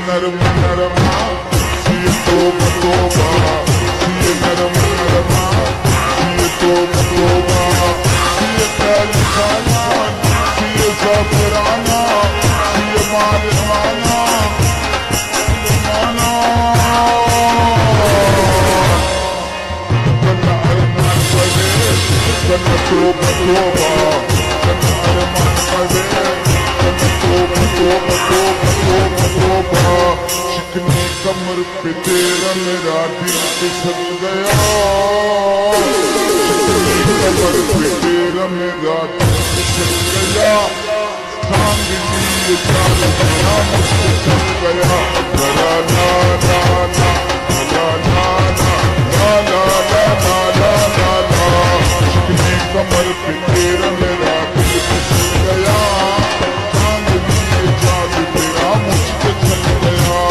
नरम नरमा ये तोबा तोबा ये नरम नरमा ये तोबा तोबा ये काली खान ये ज़फ़राना ये मालिकाना माना कन्ना अरमान पड़े कन्ना तोबा तोबा कन्ना अरमान पड़े कन्ना तोबा तोबा तोबा तोबा तोबा चिकनी कमर पे तेरा मेरा दिल फिसल गया चिकनी कमर पे तेरा मेरा दिल फिसल गया सांग लिए जान मेरा मुझसे चल गया ला ला ला ला ला ला ला ला ला ला ला ला चिकनी कमर पे तेरा मेरा दिल फिसल गया सांग लिए जान मेरा मुझसे चल गया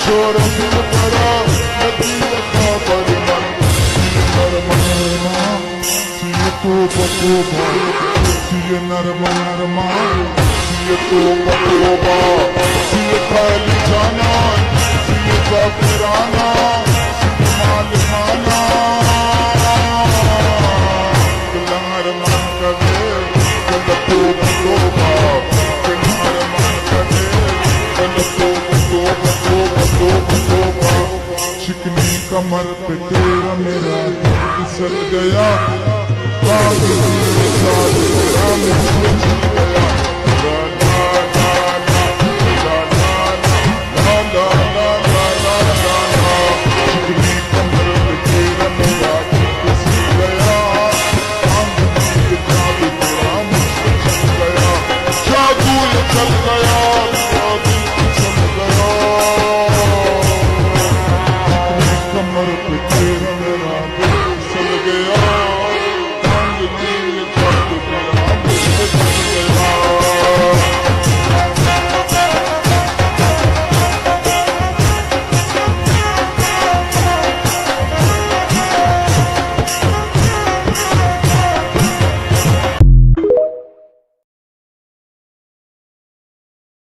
छोरा दिल बड़ा नदी का बरमन नरम नरमा ये तोबा तोबा ये नरम नरमा ये तोबा तोबा ये खाली जाना ये ज़फ़राना मालिकाना कल्ला अरमान करे कल्ला तोबा तोबा कल्ला अरमान करे कल्ला तोबा तोबा तोबा तोबा तोबा चिकनी कमर पे तेरा मेरा दिल फिसल गया